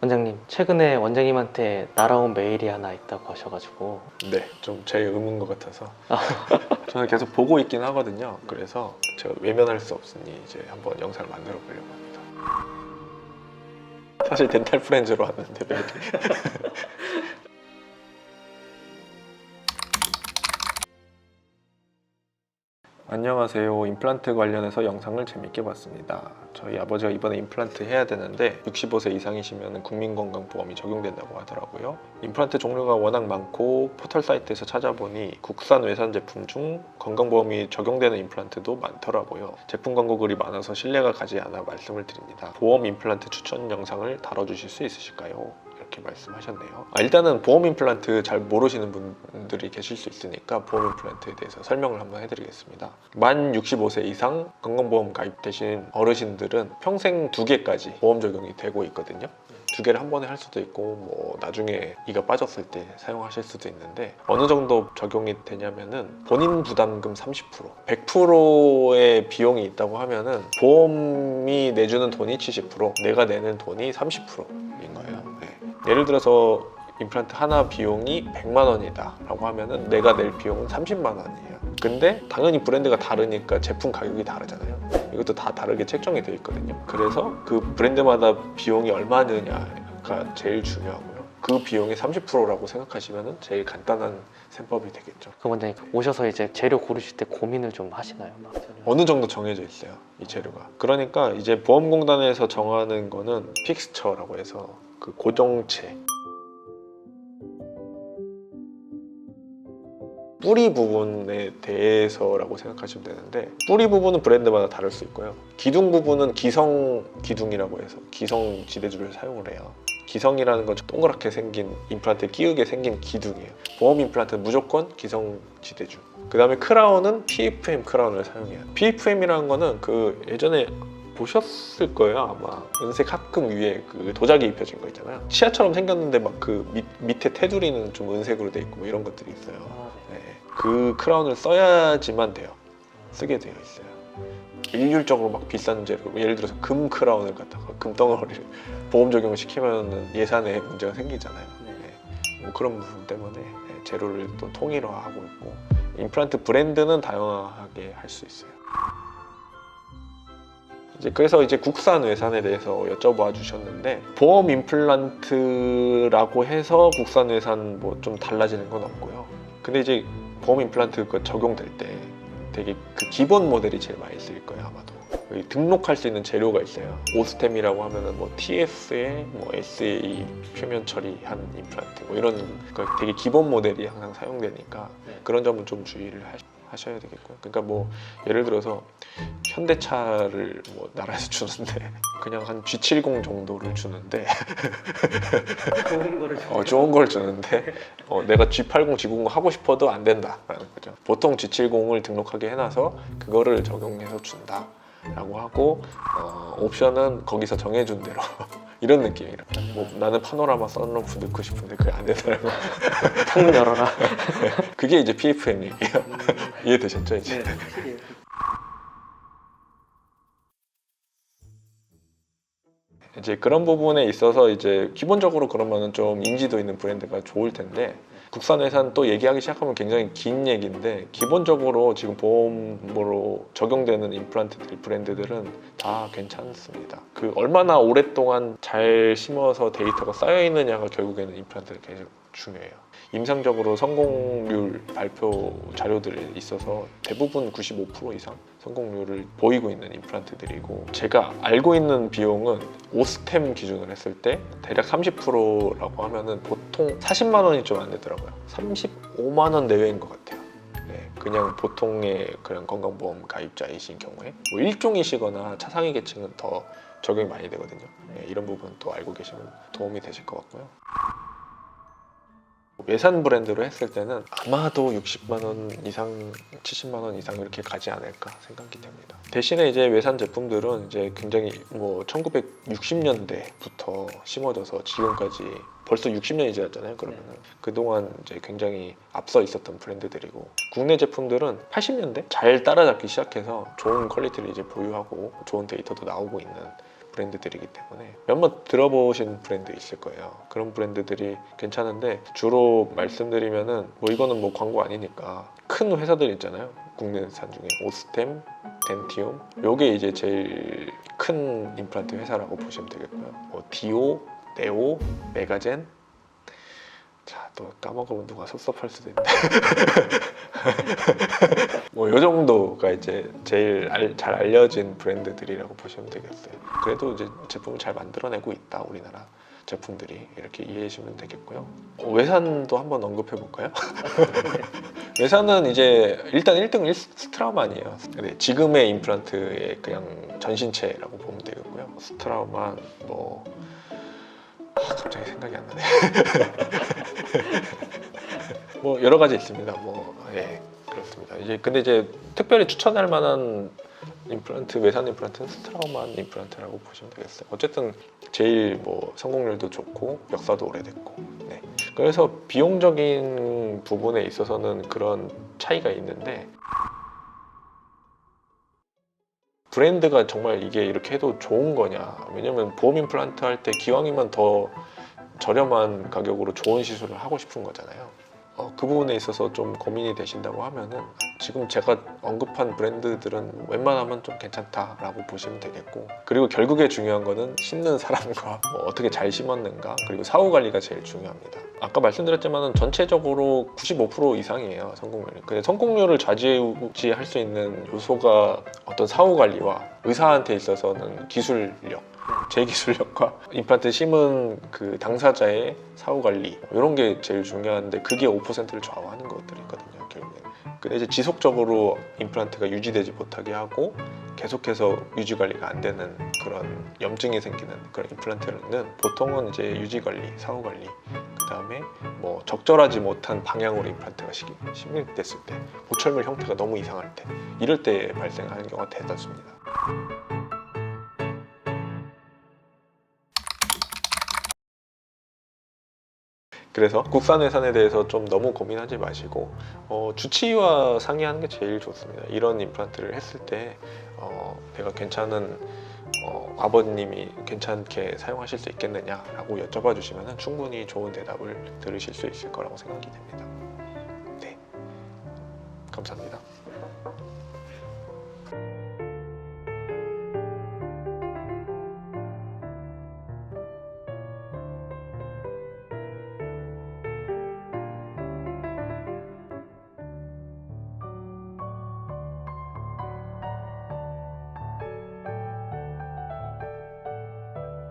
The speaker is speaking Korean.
원장님, 최근에 원장님한테 날아온 메일이 하나 있다고 하셔가지고. 네, 좀 제 의무인 것 같아서 저는 계속 보고 있긴 하거든요. 그래서 제가 외면할 수 없으니 이제 한번 영상을 만들어 보려고 합니다. 사실 덴탈 프렌즈로 왔는데 메일이. 안녕하세요. 임플란트 관련해서 영상을 재밌게 봤습니다. 저희 아버지가 이번에 임플란트 해야 되는데 65세 이상이시면 국민건강보험이 적용된다고 하더라고요. 임플란트 종류가 워낙 많고 포털 사이트에서 찾아보니 국산 외산 제품 중 건강보험이 적용되는 임플란트도 많더라고요. 제품 광고 글이 많아서 신뢰가 가지 않아 말씀을 드립니다. 보험 임플란트 추천 영상을 다뤄주실 수 있으실까요? 이렇게 말씀하셨네요. 일단은 보험 임플란트 잘 모르시는 분들이 계실 수 있으니까 보험 임플란트에 대해서 설명을 한번 해드리겠습니다. 만 65세 이상 건강보험 가입되신 어르신들은 평생 2개까지 보험 적용이 되고 있거든요. 2개를 한 번에 할 수도 있고 뭐 나중에 이가 빠졌을 때 사용하실 수도 있는데 어느 정도 적용이 되냐면은 본인 부담금 30%, 100%의 비용이 있다고 하면은 보험이 내주는 돈이 70%, 내가 내는 돈이 30%인 거예요. 예를 들어서 임플란트 하나 비용이 100만 원이다 라고 하면은 내가 낼 비용은 30만 원이에요. 근데 당연히 브랜드가 다르니까 제품 가격이 다르잖아요. 이것도 다 다르게 책정이 되어 있거든요. 그래서 그 브랜드마다 비용이 얼마 드냐가 제일 중요하고요. 그 비용의 30%라고 생각하시면 제일 간단한 셈법이 되겠죠. 그 원장님 오셔서 이제 재료 고르실 때 고민을 좀 하시나요? 어느 정도 정해져 있어요, 이 재료가. 그러니까 이제 보험공단에서 정하는 거는 픽스처라고 해서 그 고정체, 뿌리 부분에 대해서라고 생각하시면 되는데, 뿌리 부분은 브랜드마다 다를 수 있고요. 기둥 부분은 기성 기둥이라고 해서 기성 지대주를 사용을 해요. 기성이라는 건 동그랗게 생긴 임플란트에 끼우게 생긴 기둥이에요. 보험 임플란트는 무조건 기성 지대주. 그 다음에 크라운은 PFM 크라운을 사용해요. PFM이라는 거는 그 예전에 보셨을 거예요. 아마 은색 합금 위에 그 도자기 입혀진 거 있잖아요. 치아처럼 생겼는데 막 그 밑에 테두리는 좀 은색으로 돼 있고 뭐 이런 것들이 있어요. 네. 그 크라운을 써야지만 돼요. 쓰게 되어 있어요. 일률적으로 막 비싼 재료, 예를 들어서 금 크라운을 갖다가 금덩어리를 보험 적용을 시키면 예산에 문제가 생기잖아요. 네. 뭐 그런 부분 때문에 재료를 또 통일화하고 있고, 임플란트 브랜드는 다양하게 할 수 있어요. 그래서 이제 국산 외산에 대해서 여쭤봐 주셨는데, 보험 임플란트라고 해서 국산 외산 뭐 좀 달라지는 건 없고요. 근데 이제 보험 임플란트 적용될 때 되게 그 기본 모델이 제일 많이 쓰일 거예요, 아마도. 등록할 수 있는 재료가 있어요. 오스템이라고 하면은 뭐 TS에 뭐 SA 표면 처리한 임플란트 뭐 이런 되게 기본 모델이 항상 사용되니까 그런 점은 좀 주의를 하셔야 되겠고요. 그러니까 뭐 예를 들어서 현대차를 뭐 나라에서 주는데 그냥 한 G70 정도를 주는데 좋은 걸 주는데 내가 G80, G90 하고 싶어도 안 된다라는 거죠. 보통 G70을 등록하게 해놔서 그거를 적용해서 준다 라고 하고, 옵션은 거기서 정해준 대로 이런 느낌이라. 뭐 나는 파노라마 선루프 넣고 싶은데 그게 안 되더라고. 창문 열어라. 그게 이제 PFM 얘기예요. 이해되셨죠 이제? 네. 이제 그런 부분에 있어서 이제 기본적으로 그러면은 좀 인지도 있는 브랜드가 좋을 텐데, 국산 회사는 또 얘기하기 시작하면 굉장히 긴 얘기인데, 기본적으로 지금 보험으로 적용되는 임플란트들 브랜드들은 다 괜찮습니다. 그 얼마나 오랫동안 잘 심어서 데이터가 쌓여 있느냐가 결국에는 임플란트가 계속 중요해요. 임상적으로 성공률 발표 자료들이 있어서 대부분 95% 이상 성공률을 보이고 있는 임플란트들이고, 제가 알고 있는 비용은 오스템 기준으로 했을 때 대략 30%라고 하면은 보통 40만 원이 좀 안 되더라고요. 35만 원 내외인 것 같아요. 네, 그냥 보통의 그런 건강보험 가입자이신 경우에 뭐 일종이시거나 차상위 계층은 더 적용이 많이 되거든요. 네, 이런 부분 또 알고 계시면 도움이 되실 것 같고요. 외산 브랜드로 했을 때는 아마도 60만 원 이상, 70만 원 이상 이렇게 가지 않을까 생각이 됩니다. 대신에 이제 외산 제품들은 이제 굉장히 뭐 1960년대부터 심어져서 지금까지 벌써 60년이 지났잖아요. 그러면은 그동안 이제 굉장히 앞서 있었던 브랜드들이고, 국내 제품들은 80년대 잘 따라잡기 시작해서 좋은 퀄리티를 이제 보유하고 좋은 데이터도 나오고 있는 브랜드들이기 때문에 몇몇 들어보신 브랜드 있을 거예요. 그런 브랜드들이 괜찮은데 주로 말씀드리면은 뭐 이거는 뭐 광고 아니니까 큰 회사들 있잖아요. 국내산 중에 오스템, 덴티움 요게 이제 제일 큰 임플란트 회사라고 보시면 되겠고요. 뭐 디오, 네오, 메가젠 자, 또 까먹으면 누가 섭섭할 수도 있는데 뭐 요 정도가 이제 제일 잘 알려진 브랜드들이라고 보시면 되겠어요. 그래도 이제 제품을 잘 만들어내고 있다 우리나라 제품들이 이렇게 이해해 주시면 되겠고요. 외산도 한번 언급해 볼까요? 외산은 이제 일단 1등 스트라우만이에요. 네, 지금의 임플란트의 그냥 전신체라고 보면 되겠고요. 스트라우만 뭐 갑자기 생각이 안 나네. 뭐 여러 가지 있습니다. 뭐 예, 그렇습니다. 근데 이제 특별히 추천할 만한 임플란트, 외산 임플란트는 스트라우만 임플란트라고 보시면 되겠어요. 어쨌든 제일 뭐 성공률도 좋고 역사도 오래됐고. 네. 그래서 비용적인 부분에 있어서는 그런 차이가 있는데 브랜드가 정말 이게 이렇게 해도 좋은 거냐? 왜냐면 보험 임플란트 할 때 기왕이면 더 저렴한 가격으로 좋은 시술을 하고 싶은 거잖아요. 그 부분에 있어서 좀 고민이 되신다고 하면은 지금 제가 언급한 브랜드들은 웬만하면 좀 괜찮다라고 보시면 되겠고, 그리고 결국에 중요한 거는 심는 사람과 뭐 어떻게 잘 심었는가, 그리고 사후 관리가 제일 중요합니다. 아까 말씀드렸지만은 전체적으로 95% 이상이에요, 성공률이. 근데 성공률을 좌지우지할 수 있는 요소가 어떤 사후 관리와 의사한테 있어서는 기술력, 제 기술력과 임플란트 심은 그 당사자의 사후 관리 이런 게 제일 중요한데, 그게 5%를 좌우하는 것들이거든요, 결국에. 근데 이제 지속적으로 임플란트가 유지되지 못하게 하고 계속해서 유지 관리가 안 되는 그런 염증이 생기는 그런 임플란트는 보통은 이제 유지 관리, 사후 관리, 그 다음에 뭐 적절하지 못한 방향으로 임플란트가 심입됐을 때, 보철물 형태가 너무 이상할 때, 이럴 때 발생하는 경우가 대다수입니다. 그래서 국산 외산에 대해서 좀 너무 고민하지 마시고 주치의와 상의하는 게 제일 좋습니다. 이런 임플란트를 했을 때 내가 괜찮은 아버님이 괜찮게 사용하실 수 있겠느냐라고 여쭤봐 주시면 충분히 좋은 대답을 들으실 수 있을 거라고 생각이 됩니다. 네, 감사합니다.